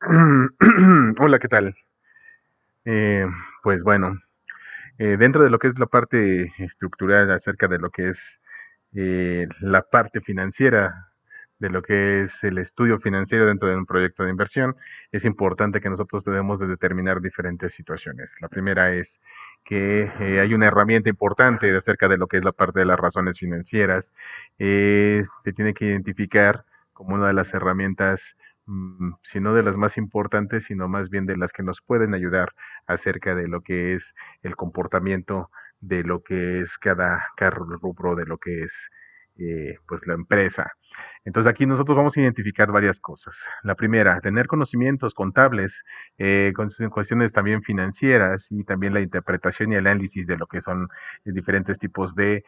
Hola, ¿qué tal? Eh, pues bueno, dentro de lo que es la parte estructural acerca de lo que es la parte financiera, de lo que es el estudio financiero dentro de un proyecto de inversión, es importante que nosotros debemos de determinar diferentes situaciones. La primera es que hay una herramienta importante acerca de lo que es la parte de las razones financieras. Se tiene que identificar como una de las herramientas, si no de las más importantes, sino más bien de las que nos pueden ayudar acerca de lo que es el comportamiento de lo que es cada rubro de lo que es pues la empresa. Entonces aquí nosotros vamos a identificar varias cosas. La primera, tener conocimientos contables, cuestiones también financieras y también la interpretación y análisis de lo que son diferentes tipos de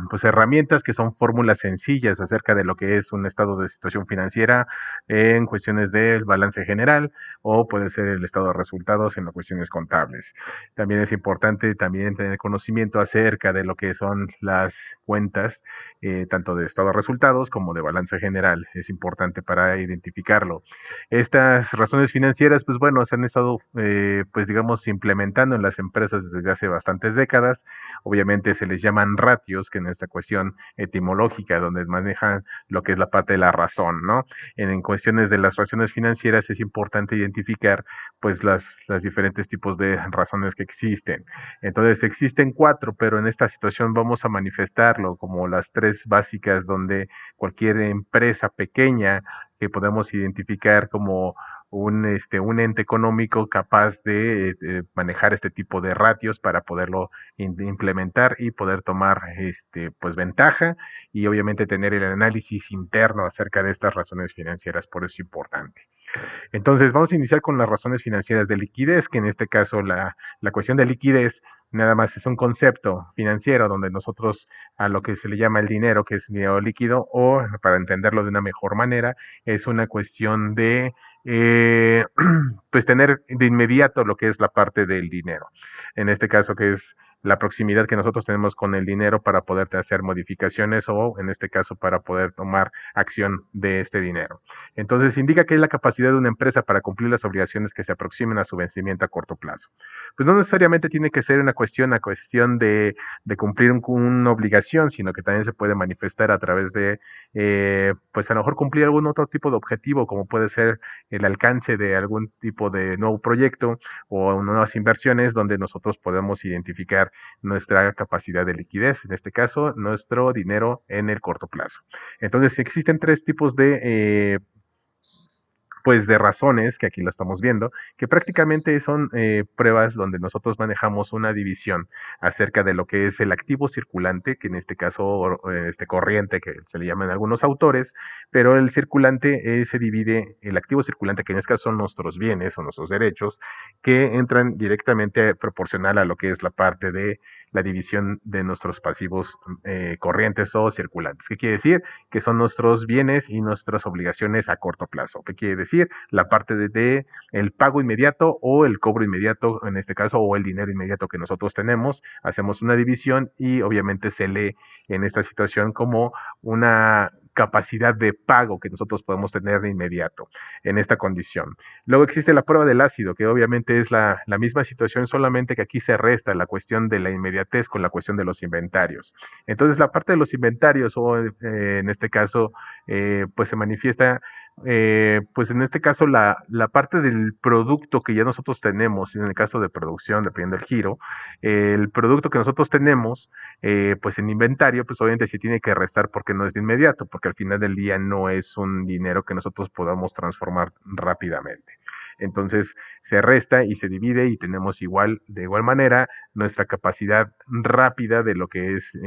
pues herramientas que son fórmulas sencillas acerca de lo que es un estado de situación financiera en cuestiones del balance general o puede ser el estado de resultados en las cuestiones contables. También es importante también tener conocimiento acerca de lo que son las cuentas, tanto de estado de resultados como de balance general. Es importante para identificarlo. Estas razones financieras, pues bueno, se han estado, pues digamos, implementando en las empresas desde hace bastantes décadas. Obviamente se les llaman ratios, que en esta cuestión etimológica, donde manejan lo que es la parte de la razón, ¿no? En cuestiones de las razones financieras es importante identificar pues las diferentes tipos de razones que existen. Entonces existen cuatro, pero en esta situación vamos a manifestarlo como las tres básicas donde cualquier empresa pequeña que podemos identificar como un ente económico capaz de manejar este tipo de ratios para poderlo implementar y poder tomar pues ventaja y obviamente tener el análisis interno acerca de estas razones financieras, por eso es importante. Entonces, vamos a iniciar con las razones financieras de liquidez, que en este caso la cuestión de liquidez nada más es un concepto financiero donde nosotros a lo que se le llama el dinero, que es dinero líquido, o para entenderlo de una mejor manera, es una cuestión de pues tener de inmediato lo que es la parte del dinero. En este caso, que es la proximidad que nosotros tenemos con el dinero para poder hacer modificaciones o en este caso para poder tomar acción de este dinero. Entonces, indica que es la capacidad de una empresa para cumplir las obligaciones que se aproximen a su vencimiento a corto plazo. Pues no necesariamente tiene que ser una cuestión de cumplir una obligación, sino que también se puede manifestar a través de, pues a lo mejor cumplir algún otro tipo de objetivo, como puede ser el alcance de algún tipo de nuevo proyecto o nuevas inversiones donde nosotros podemos identificar nuestra capacidad de liquidez, en este caso, nuestro dinero en el corto plazo. Entonces, existen tres tipos pues de razones, que aquí lo estamos viendo, que prácticamente son pruebas donde nosotros manejamos una división acerca de lo que es el activo circulante, que en este caso corriente, que se le llaman algunos autores, pero el circulante se divide, el activo circulante, que en este caso son nuestros bienes o nuestros derechos, que entran directamente proporcional a lo que es la parte de la división de nuestros pasivos corrientes o circulantes. ¿Qué quiere decir? Que son nuestros bienes y nuestras obligaciones a corto plazo. ¿Qué quiere decir? La parte de el pago inmediato o el cobro inmediato, en este caso, o el dinero inmediato que nosotros tenemos. Hacemos una división y obviamente se lee en esta situación como una capacidad de pago que nosotros podemos tener de inmediato en esta condición. Luego existe la prueba del ácido, que obviamente es la misma situación, solamente que aquí se resta la cuestión de la inmediatez con la cuestión de los inventarios. Entonces la parte de los inventarios o en este caso pues se manifiesta pues en este caso la parte del producto que ya nosotros tenemos, en el caso de producción, dependiendo del giro, el producto que nosotros tenemos, pues en inventario, pues obviamente se tiene que restar porque no es de inmediato, porque al final del día no es un dinero que nosotros podamos transformar rápidamente. Entonces se resta y se divide y tenemos igual, de igual manera, nuestra capacidad rápida de lo que es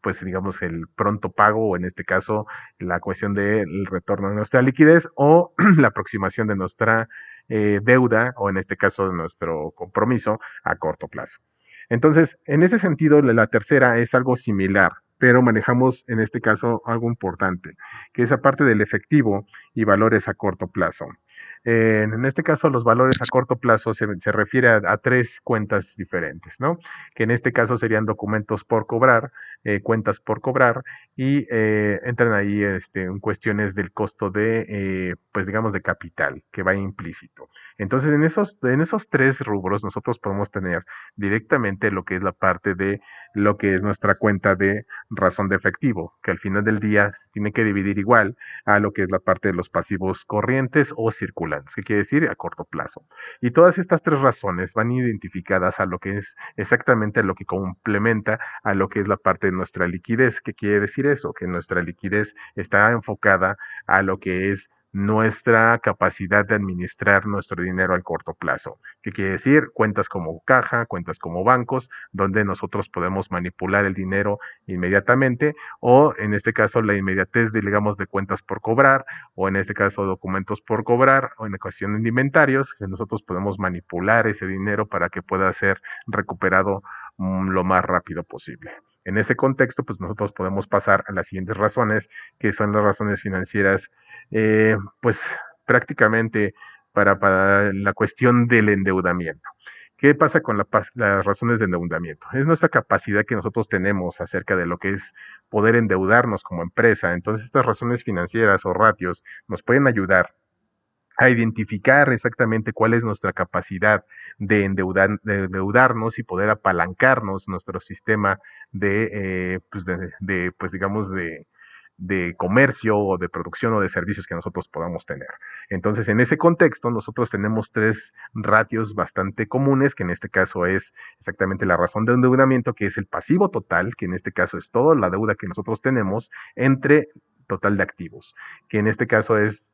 pues digamos el pronto pago o en este caso la cuestión del retorno de nuestra liquidez o la aproximación de nuestra deuda o en este caso de nuestro compromiso a corto plazo. Entonces, en ese sentido, la tercera es algo similar, pero manejamos en este caso algo importante, que es aparte del efectivo y valores a corto plazo. En este caso, los valores a corto plazo se refiere a tres cuentas diferentes, ¿no? Que en este caso serían documentos por cobrar, cuentas por cobrar, y entran ahí en cuestiones del costo de, pues digamos, de capital, que va implícito. Entonces, en esos tres rubros, nosotros podemos tener directamente lo que es la parte de lo que es nuestra cuenta de razón de efectivo, que al final del día se tiene que dividir igual a lo que es la parte de los pasivos corrientes o circulantes, que quiere decir a corto plazo. Y todas estas tres razones van identificadas a lo que es exactamente lo que complementa a lo que es la parte de nuestra liquidez. ¿Qué quiere decir eso? Que nuestra liquidez está enfocada a lo que es nuestra capacidad de administrar nuestro dinero al corto plazo. ¿Qué quiere decir? Cuentas como caja, cuentas como bancos, donde nosotros podemos manipular el dinero inmediatamente, o en este caso la inmediatez de, digamos, de cuentas por cobrar, o en este caso documentos por cobrar, o en cuestión de inventarios, que nosotros podemos manipular ese dinero para que pueda ser recuperado lo más rápido posible. En ese contexto, pues nosotros podemos pasar a las siguientes razones, que son las razones financieras, pues prácticamente para la cuestión del endeudamiento. ¿Qué pasa con las razones de endeudamiento? Es nuestra capacidad que nosotros tenemos acerca de lo que es poder endeudarnos como empresa. Entonces, estas razones financieras o ratios nos pueden ayudar a identificar exactamente cuál es nuestra capacidad de endeudarnos y poder apalancarnos nuestro sistema pues digamos, de comercio o de producción o de servicios que nosotros podamos tener. Entonces, en ese contexto, nosotros tenemos tres ratios bastante comunes, que en este caso es exactamente la razón de endeudamiento, que es el pasivo total, que en este caso es toda la deuda que nosotros tenemos, entre total de activos, que en este caso es,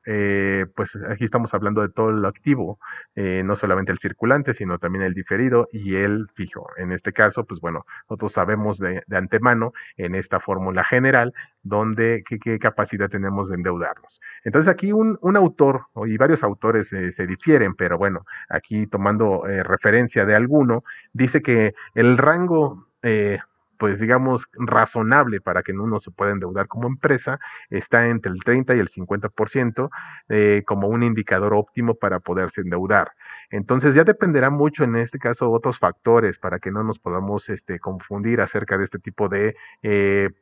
pues aquí estamos hablando de todo lo activo, no solamente el circulante, sino también el diferido y el fijo. En este caso, pues bueno, nosotros sabemos de antemano en esta fórmula general donde qué capacidad tenemos de endeudarnos. Entonces aquí un autor y varios autores se difieren, pero bueno, aquí tomando referencia de alguno, dice que el rango pues digamos, razonable para que uno se pueda endeudar como empresa, está entre el 30 y el 50% como un indicador óptimo para poderse endeudar. Entonces ya dependerá mucho en este caso otros factores para que no nos podamos confundir acerca de este tipo de,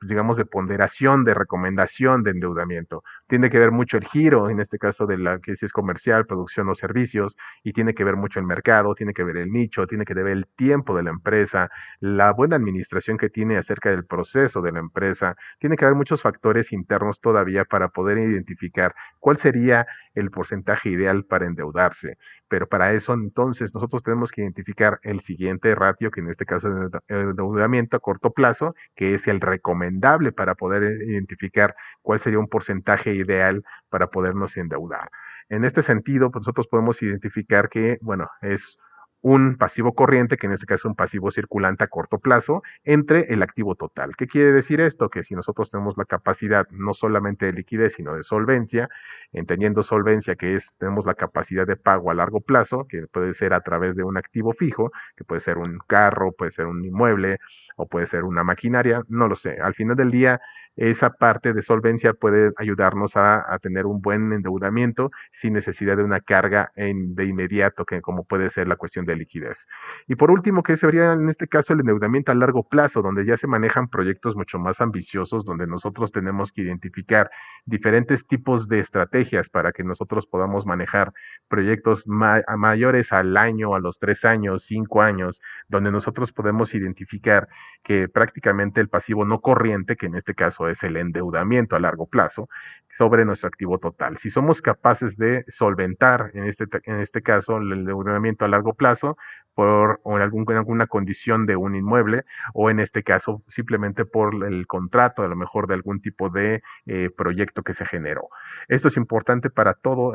digamos, de ponderación, de recomendación de endeudamiento. Tiene que ver mucho el giro, en este caso de la que si es comercial, producción o servicios, y tiene que ver mucho el mercado, tiene que ver el nicho, tiene que ver el tiempo de la empresa, la buena administración que tiene acerca del proceso de la empresa. Tiene que haber muchos factores internos todavía para poder identificar cuál sería el porcentaje ideal para endeudarse. Pero para eso entonces nosotros tenemos que identificar el siguiente ratio, que en este caso es el endeudamiento a corto plazo, que es el recomendable para poder identificar cuál sería un porcentaje ideal para podernos endeudar. En este sentido, pues nosotros podemos identificar que, bueno, es un pasivo corriente, que en este caso es un pasivo circulante a corto plazo, entre el activo total. ¿Qué quiere decir esto? Que si nosotros tenemos la capacidad no solamente de liquidez, sino de solvencia, entendiendo solvencia que es, tenemos la capacidad de pago a largo plazo, que puede ser a través de un activo fijo, que puede ser un carro, puede ser un inmueble o puede ser una maquinaria, no lo sé. Al final del día, esa parte de solvencia puede ayudarnos a tener un buen endeudamiento sin necesidad de una carga de inmediato, que como puede ser la cuestión de liquidez. Y por último, que sería en este caso el endeudamiento a largo plazo, donde ya se manejan proyectos mucho más ambiciosos, donde nosotros tenemos que identificar diferentes tipos de estrategias para que nosotros podamos manejar proyectos mayores al año, a los 3 años, 5 años, donde nosotros podemos identificar que prácticamente el pasivo no corriente, que en este caso es el endeudamiento a largo plazo, sobre nuestro activo total. Si somos capaces de solventar en este caso el endeudamiento a largo plazo o en alguna condición de un inmueble, o en este caso simplemente por el contrato a lo mejor de algún tipo de proyecto que se generó. Esto es importante para todo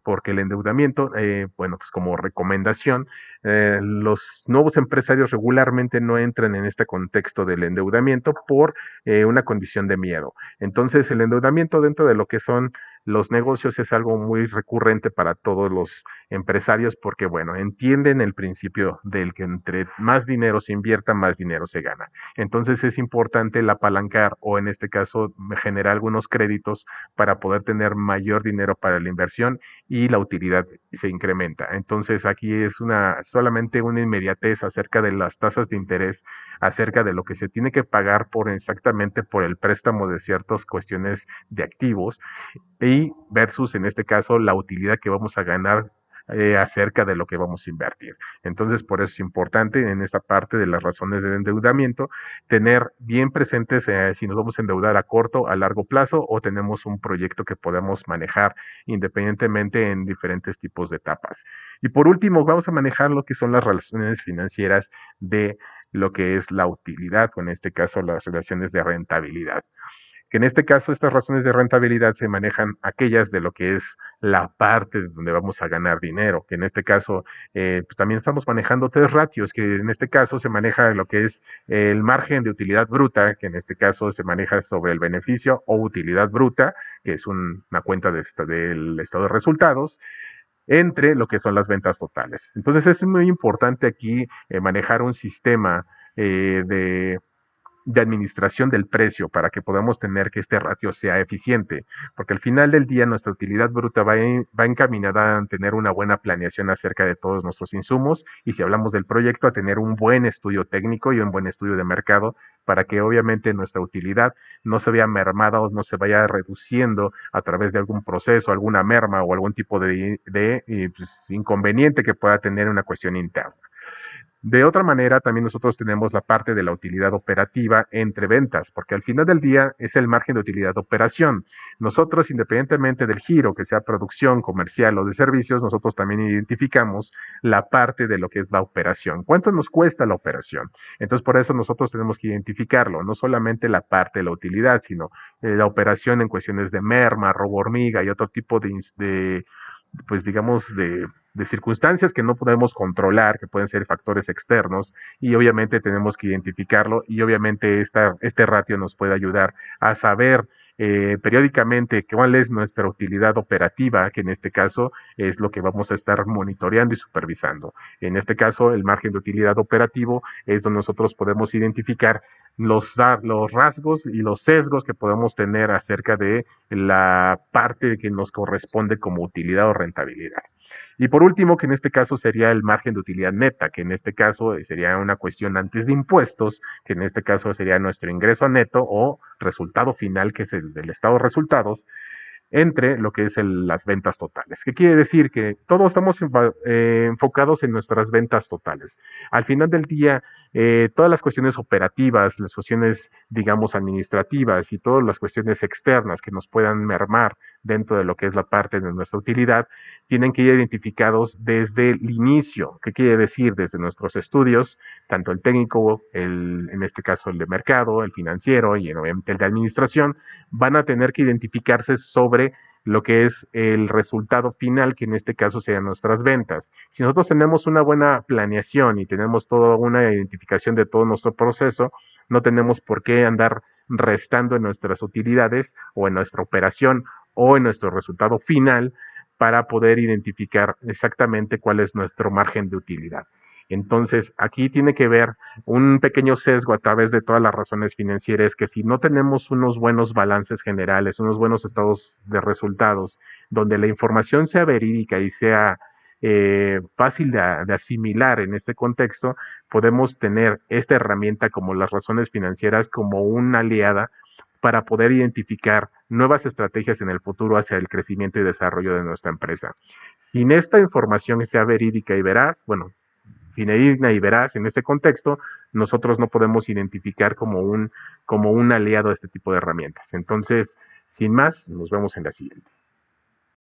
porque el endeudamiento, bueno, pues como recomendación, los nuevos empresarios regularmente no entran en este contexto del endeudamiento por una condición de miedo. Entonces, el endeudamiento dentro de lo que son los negocios es algo muy recurrente para todos los empresarios porque, bueno, entienden el principio del que entre más dinero se invierta, más dinero se gana. Entonces es importante el apalancar o en este caso generar algunos créditos para poder tener mayor dinero para la inversión y la utilidad se incrementa. Entonces aquí es solamente una inmediatez acerca de las tasas de interés, acerca de lo que se tiene que pagar por exactamente por el préstamo de ciertas cuestiones de activos y versus en este caso la utilidad que vamos a ganar acerca de lo que vamos a invertir. Entonces, por eso es importante en esta parte de las razones de endeudamiento tener bien presentes si nos vamos a endeudar a corto, a largo plazo o tenemos un proyecto que podemos manejar independientemente en diferentes tipos de etapas. Y por último, vamos a manejar lo que son las relaciones financieras de lo que es la utilidad, o en este caso las relaciones de rentabilidad que en este caso estas razones de rentabilidad se manejan aquellas de lo que es la parte de donde vamos a ganar dinero, que en este caso pues también estamos manejando tres ratios, que en este caso se maneja lo que es el margen de utilidad bruta, que en este caso se maneja sobre el beneficio o utilidad bruta, que es una cuenta del estado de resultados, entre lo que son las ventas totales. Entonces es muy importante aquí manejar un sistema de administración del precio para que podamos tener que este ratio sea eficiente, porque al final del día nuestra utilidad bruta va encaminada a tener una buena planeación acerca de todos nuestros insumos y si hablamos del proyecto a tener un buen estudio técnico y un buen estudio de mercado para que obviamente nuestra utilidad no se vea mermada o no se vaya reduciendo a través de algún proceso, alguna merma o algún tipo de pues, inconveniente que pueda tener una cuestión interna. De otra manera, también nosotros tenemos la parte de la utilidad operativa entre ventas, porque al final del día es el margen de utilidad de operación. Nosotros, independientemente del giro, que sea producción, comercial o de servicios, nosotros también identificamos la parte de lo que es la operación. ¿Cuánto nos cuesta la operación? Entonces, por eso nosotros tenemos que identificarlo, no solamente la parte de la utilidad, sino la operación en cuestiones de merma, robo hormiga y otro tipo de pues digamos, de circunstancias que no podemos controlar, que pueden ser factores externos, y obviamente tenemos que identificarlo, y obviamente este ratio nos puede ayudar a saber periódicamente cuál es nuestra utilidad operativa, que en este caso es lo que vamos a estar monitoreando y supervisando. En este caso, el margen de utilidad operativo es donde nosotros podemos identificar los rasgos y los sesgos que podemos tener acerca de la parte que nos corresponde como utilidad o rentabilidad. Y por último, que en este caso sería el margen de utilidad neta, que en este caso sería una cuestión antes de impuestos, que en este caso sería nuestro ingreso neto o resultado final, que es el del estado de resultados, entre lo que es las ventas totales. ¿Qué quiere decir? Que todos estamos enfocados en nuestras ventas totales. Al final del día, todas las cuestiones operativas, las cuestiones, digamos, administrativas y todas las cuestiones externas que nos puedan mermar dentro de lo que es la parte de nuestra utilidad, tienen que ir identificados desde el inicio. ¿Qué quiere decir? Desde nuestros estudios, tanto el técnico, en este caso el de mercado, el financiero y obviamente el de administración, van a tener que identificarse sobre lo que es el resultado final, que en este caso serían nuestras ventas. Si nosotros tenemos una buena planeación y tenemos toda una identificación de todo nuestro proceso, no tenemos por qué andar restando en nuestras utilidades o en nuestra operación o en nuestro resultado final para poder identificar exactamente cuál es nuestro margen de utilidad. Entonces, aquí tiene que ver un pequeño sesgo a través de todas las razones financieras que si no tenemos unos buenos balances generales, unos buenos estados de resultados, donde la información sea verídica y sea fácil de asimilar en este contexto, podemos tener esta herramienta como las razones financieras como una aliada para poder identificar nuevas estrategias en el futuro hacia el crecimiento y desarrollo de nuestra empresa. Sin esta información que sea verídica y veraz, bueno, fidedigna y veraz en este contexto, nosotros no podemos identificar como un aliado a este tipo de herramientas. Entonces, sin más, nos vemos en la siguiente.